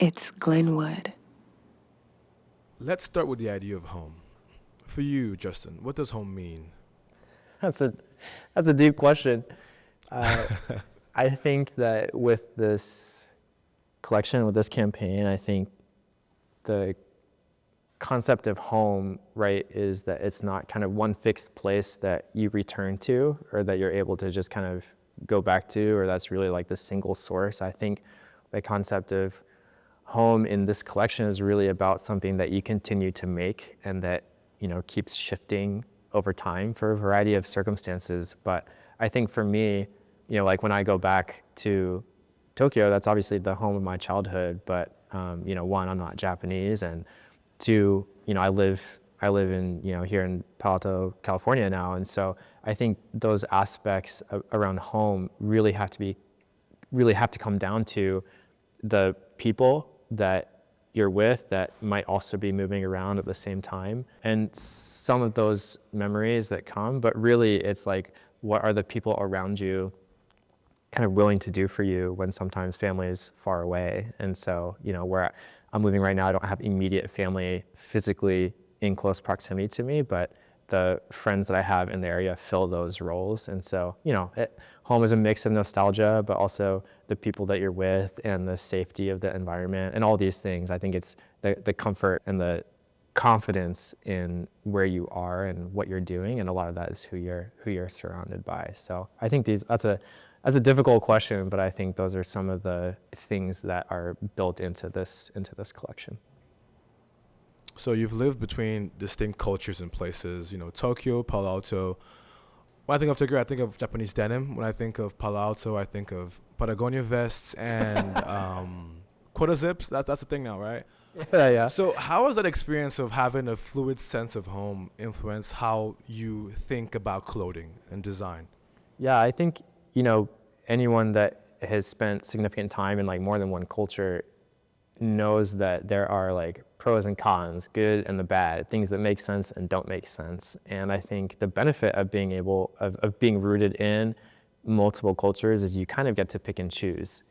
It's Glenwood. Let's start with the idea of home. For you, Justin, what does home mean? That's a that's a deep question. Uh, I think that with this collection, with this campaign, I think the concept of home, right, is that it's not kind of one fixed place that you return to or that you're able to just kind of go back to, or that's really like the single source. I think the concept of home in this collection is really about something that you continue to make and that, keeps shifting over time for a variety of circumstances. But I think for me, like when I go back to Tokyo, that's obviously the home of my childhood, but one, I'm not Japanese, and two, I live in, here in Palo Alto, California now, and so I think those aspects around home really have to come down to the people that you're with that might also be moving around at the same time, and some of those memories that come, but really it's like, what are the people around you kind of willing to do for you when sometimes family is far away? And so, where I'm living right now, I don't have immediate family physically in close proximity to me, but the friends that I have in the area fill those roles. And so, home is a mix of nostalgia, but also the people that you're with and the safety of the environment and all these things. I think it's the comfort and the confidence in where you are and what you're doing, and a lot of that is who you're surrounded by. So I think that's a difficult question, but I think those are some of the things that are built into this collection. So you've lived between distinct cultures and places, Tokyo, Palo Alto. When I think of Tokyo, I think of Japanese denim. When I think of Palo Alto, I think of Patagonia vests and quarter zips. That's the thing now, right? Yeah. So how has that experience of having a fluid sense of home influenced how you think about clothing and design? Yeah, I think, anyone that has spent significant time in like more than one culture knows that there are like pros and cons, good and the bad, things that make sense and don't make sense. And I think the benefit of being rooted in multiple cultures is you kind of get to pick and choose.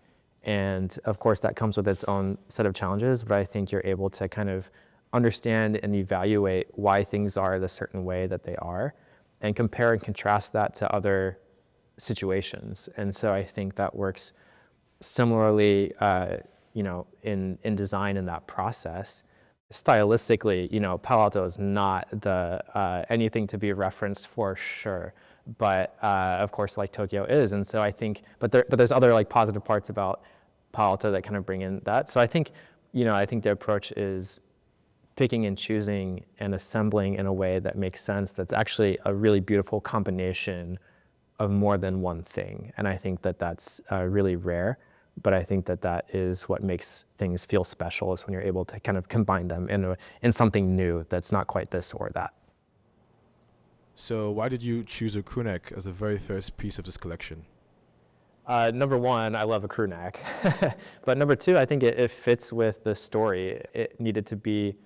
And of course that comes with its own set of challenges, but I think you're able to kind of understand and evaluate why things are the certain way that they are and compare and contrast that to other situations. And so I think that works similarly, in design in that process. Stylistically, Palo Alto is not the anything to be referenced for sure, but of course, like Tokyo is. And so I think, but there's other like positive parts about Palo Alto that kind of bring in that. So I think, I think the approach is picking and choosing and assembling in a way that makes sense. That's actually a really beautiful combination of more than one thing. And I think that that's really rare, but I think that is what makes things feel special, is when you're able to kind of combine them in something new that's not quite this or that. So why did you choose a crewneck as the very first piece of this collection? Number one, I love a crew neck. But number two, I think it fits with the story. It needed to be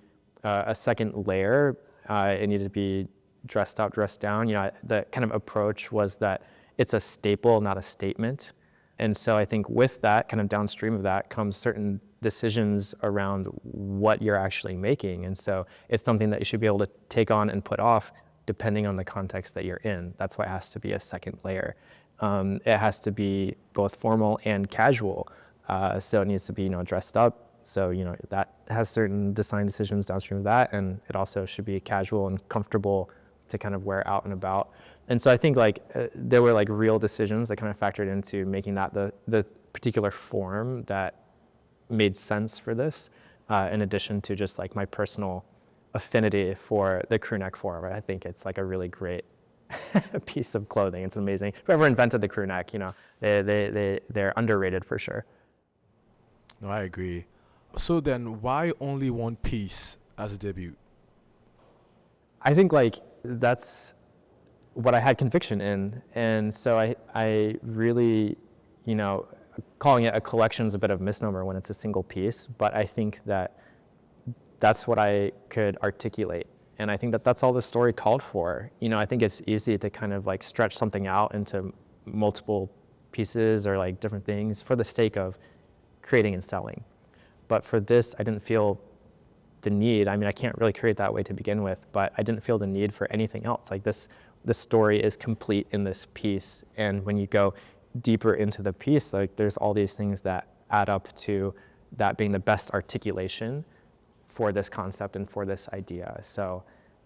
a second layer. It needed to be dressed up, dressed down. The kind of approach was that it's a staple, not a statement. And so I think with that, kind of downstream of that, comes certain decisions around what you're actually making. And so it's something that you should be able to take on and put off depending on the context that you're in. That's why it has to be a second layer. It has to be both formal and casual. So it needs to be, dressed up. So, that has certain design decisions downstream of that. And it also should be casual and comfortable to kind of wear out and about. And so I think there were like real decisions that kind of factored into making that the particular form that made sense for this, in addition to just like my personal affinity for the crew neck form. Right? I think it's like a really great piece of clothing. It's amazing. Whoever invented the crew neck, they're underrated for sure. No, I agree. So then why only one piece as a debut? I think that's what I had conviction in. And so I really, calling it a collection is a bit of a misnomer when it's a single piece, but I think that's what I could articulate. And I think that's all the story called for. I think it's easy to kind of like stretch something out into multiple pieces or like different things for the sake of creating and selling. But for this, I didn't feel the need. I mean, I can't really create that way to begin with, but I didn't feel the need for anything else. Like this story is complete in this piece. And when you go deeper into the piece, like there's all these things that add up to that being the best articulation for this concept and for this idea. So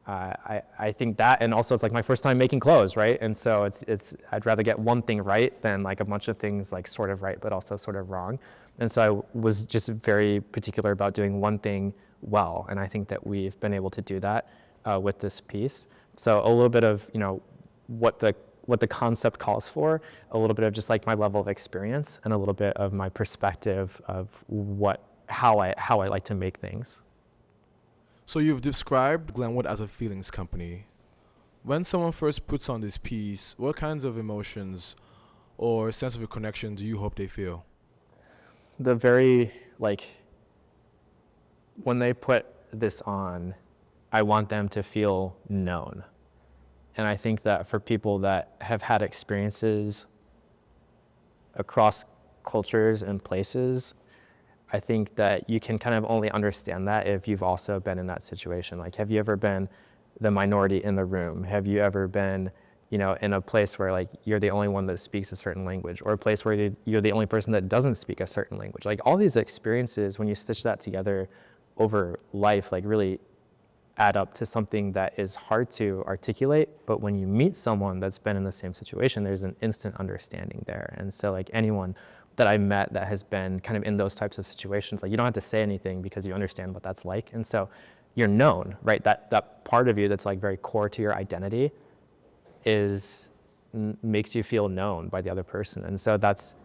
I think that, and also it's like my first time making clothes, right? And so it's I'd rather get one thing right than like a bunch of things like sort of right, but also sort of wrong. And so I was just very particular about doing one thing well, and I think that we've been able to do that with this piece. So a little bit of, you know, what the concept calls for, a little bit of just like my level of experience, and a little bit of my perspective of how I like to make things. So you've described Glenwood as a feelings company. When someone first puts on this piece, what kinds of emotions or sense of a connection do you hope they feel? The very, like, when they put this on, I want them to feel known. And I think that for people that have had experiences across cultures and places, I think that you can kind of only understand that if you've also been in that situation. Like, have you ever been the minority in the room? Have you ever been, you know, in a place where like you're the only one that speaks a certain language, or a place where you're the only person that doesn't speak a certain language? Like all these experiences, when you stitch that together over life, like really add up to something that is hard to articulate, but when you meet someone that's been in the same situation, there's an instant understanding there. And so like anyone that I met that has been kind of in those types of situations, like you don't have to say anything because you understand what that's like. And so you're known, right? That part of you that's like very core to your identity makes you feel known by the other person. And so that's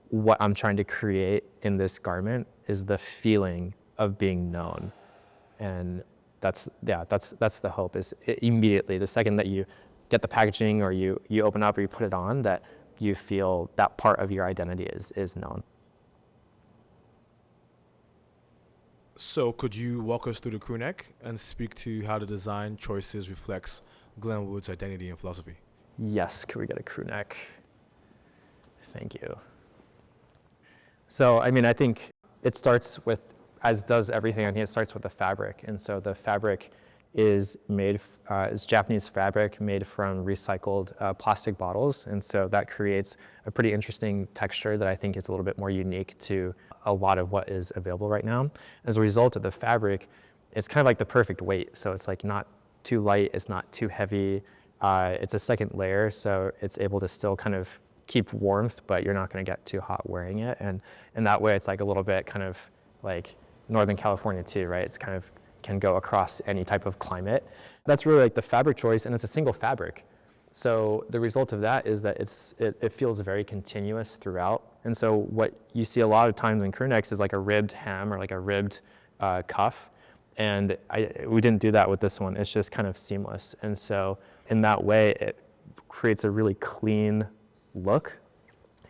what I'm trying to create in this garment, is the feeling of being known. And that's the hope, is immediately the second that you get the packaging or you open up or you put it on, that you feel that part of your identity is known. So could you walk us through the crewneck and speak to how the design choices reflects Glenwood's identity and philosophy? Yes, could we get a crewneck? Thank you. So, I mean, I think it starts with, as does everything on here, it starts with the fabric. And so the fabric is made, is Japanese fabric made from recycled plastic bottles. And so that creates a pretty interesting texture that I think is a little bit more unique to a lot of what is available right now. As a result of the fabric, it's kind of like the perfect weight. So it's like not too light, it's not too heavy. It's a second layer, so it's able to still kind of keep warmth, but you're not gonna get too hot wearing it. And in that way, it's like a little bit kind of like Northern California too, right? It's kind of can go across any type of climate. That's really like the fabric choice, and it's a single fabric. So the result of that is that it feels very continuous throughout. And so what you see a lot of times in crewnecks is like a ribbed hem or like a ribbed cuff. And we didn't do that with this one. It's just kind of seamless. And so in that way, it creates a really clean look.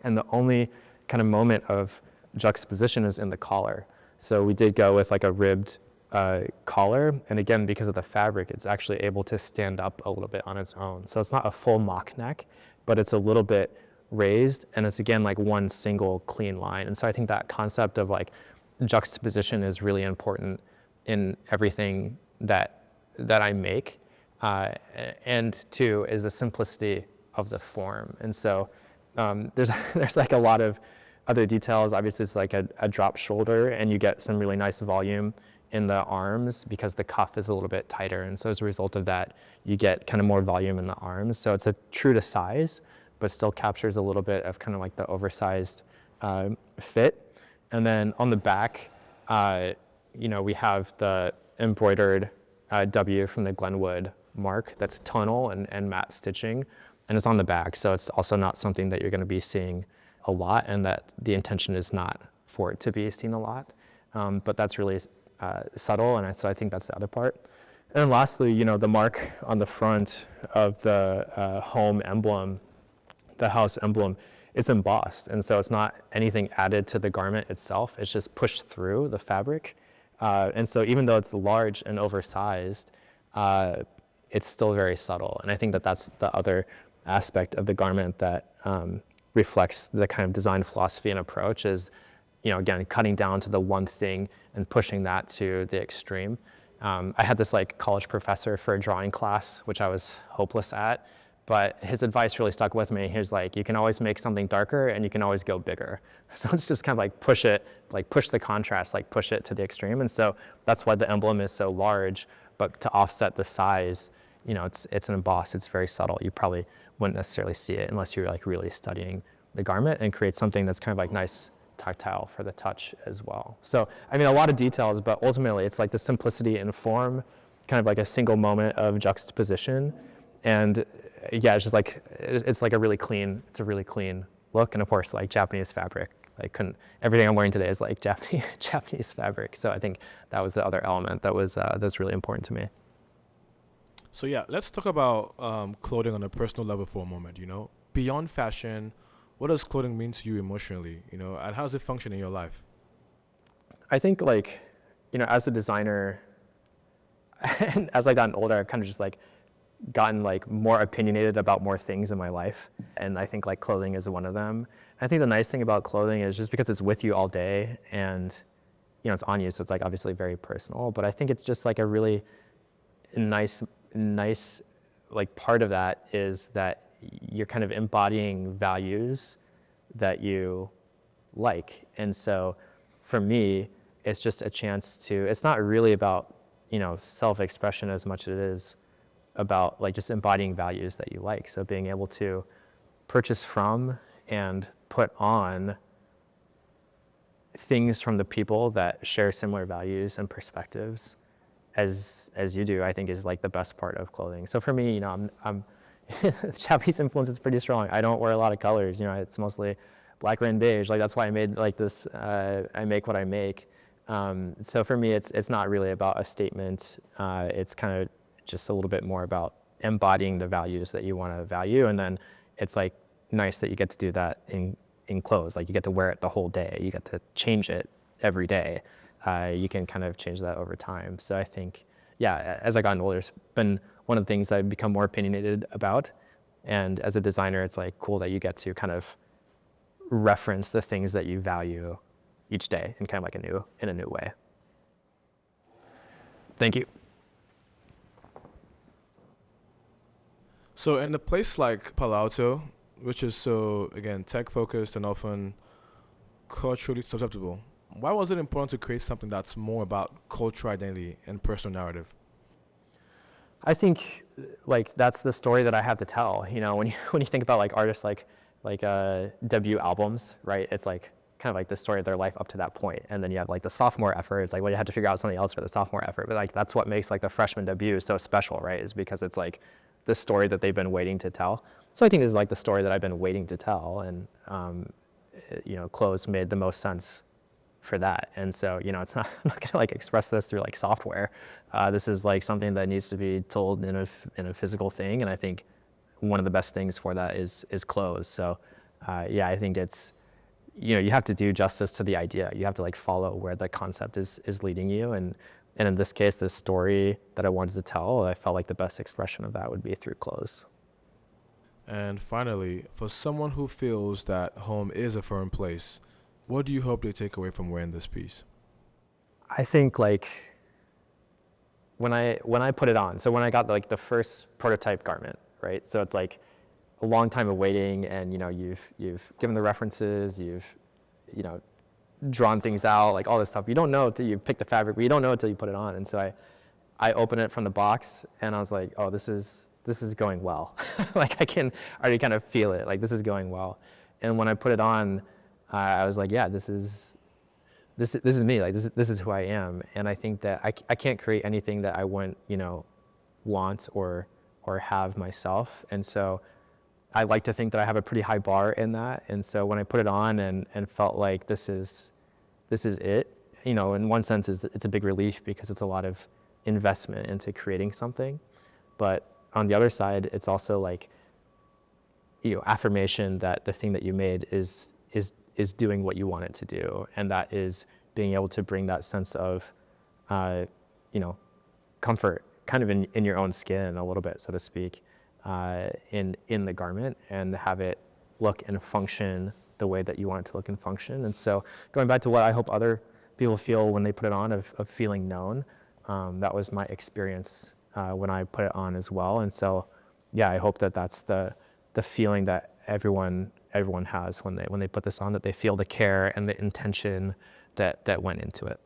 And the only kind of moment of juxtaposition is in the collar. So we did go with like a ribbed collar, and again, because of the fabric, it's actually able to stand up a little bit on its own. So it's not a full mock neck, but it's a little bit raised, and it's again like one single clean line. And so I think that concept of like juxtaposition is really important in everything that I make, and two is the simplicity of the form. And so there's like a lot of other details. Obviously, it's like a drop shoulder, and you get some really nice volume in the arms because the cuff is a little bit tighter. And so as a result of that, you get kind of more volume in the arms. So it's a true to size, but still captures a little bit of kind of like the oversized fit. And then on the back, you know, we have the embroidered W from the Glenwood mark that's tonal and matte stitching, and it's on the back. So it's also not something that you're gonna be seeing a lot, and that the intention is not for it to be seen a lot. But that's really subtle, and so I think that's the other part. And then lastly, you know, the mark on the front of the home emblem, the house emblem, is embossed, and so it's not anything added to the garment itself. It's just pushed through the fabric, and so even though it's large and oversized, it's still very subtle. And I think that that's the other aspect of the garment that reflects the kind of design philosophy and approach, is again, cutting down to the one thing and pushing that to the extreme. I had this like college professor for a drawing class, which I was hopeless at, but his advice really stuck with me. He was like, you can always make something darker and you can always go bigger. So it's just kind of like push it, like push the contrast, like push it to the extreme. And so that's why the emblem is so large, but to offset the size, it's an emboss, it's very subtle. You probably wouldn't necessarily see it unless you're like really studying the garment, and create something that's kind of like nice tactile for the touch as well. So, I mean, a lot of details, but ultimately it's like the simplicity in form, kind of like a single moment of juxtaposition. And yeah, it's just like, it's like a really clean look. And of course, like Japanese fabric, everything I'm wearing today is like Japanese fabric. So I think that was the other element that's really important to me. So yeah, let's talk about clothing on a personal level for a moment. Beyond fashion, what does clothing mean to you emotionally? And how does it function in your life? I think like, as a designer, and as I've gotten older, I've kind of just like gotten like more opinionated about more things in my life. And I think like clothing is one of them. I think the nice thing about clothing is just because it's with you all day and, it's on you. So it's like obviously very personal, but I think it's just like a really nice like part of that is that you're kind of embodying values that you like. And so for me, it's just a chance to, it's not really about, self-expression as much as it is about like just embodying values that you like. So being able to purchase from and put on things from the people that share similar values and perspectives as you do, I think is like the best part of clothing. So for me, I'm Japanese influence is pretty strong. I don't wear a lot of colors. It's mostly black, gray, and beige. Like that's why I made like this. I make what I make. So for me, it's not really about a statement. It's kind of just a little bit more about embodying the values that you want to value, and then it's like nice that you get to do that in clothes. Like you get to wear it the whole day. You get to change it every day. You can kind of change that over time. So I think, yeah, as I gotten older, it's been one of the things I've become more opinionated about. And as a designer, it's like cool that you get to kind of reference the things that you value each day in kind of like in a new way. Thank you. So in a place like Palo Alto, which is so, again, tech-focused and often culturally susceptible, why was it important to create something that's more about cultural identity and personal narrative? I think like that's the story that I have to tell. When you think about like artists like debut albums, right? It's like kind of like the story of their life up to that point, and then you have like the sophomore effort. It's like, well, you had to figure out something else for the sophomore effort, but like that's what makes like the freshman debut so special, right? Is because it's like the story that they've been waiting to tell. So I think this is like the story that I've been waiting to tell, and clothes made the most sense for that. And so, it's not, I'm not gonna like express this through like software. This is like something that needs to be told in a physical thing. And I think one of the best things for that is clothes. So yeah, I think it's, you have to do justice to the idea. You have to like follow where the concept is leading you. And in this case, the story that I wanted to tell, I felt like the best expression of that would be through clothes. And finally, for someone who feels that home is a firm place, what do you hope they take away from wearing this piece? I think like when I put it on, so when I got like the first prototype garment, right? So it's like a long time of waiting, and you've given the references, you've drawn things out, like all this stuff. You don't know until you pick the fabric, but you don't know until you put it on. And so I opened it from the box, and I was like, oh, this is going well. Like I can already kind of feel it, like this is going well. And when I put it on, I was like, yeah, this is me. Like this is who I am. And I think that I can't create anything that I wouldn't, want or have myself. And so I like to think that I have a pretty high bar in that. And so when I put it on and felt like this is it, in one sense it's a big relief because it's a lot of investment into creating something. But on the other side, it's also like, affirmation that the thing that you made is doing what you want it to do. And that is being able to bring that sense of, comfort kind of in your own skin a little bit, so to speak, in the garment, and have it look and function the way that you want it to look and function. And so going back to what I hope other people feel when they put it on, of feeling known, that was my experience when I put it on as well. And so, yeah, I hope that that's the feeling that everyone has when they put this on, that they feel the care and the intention that went into it.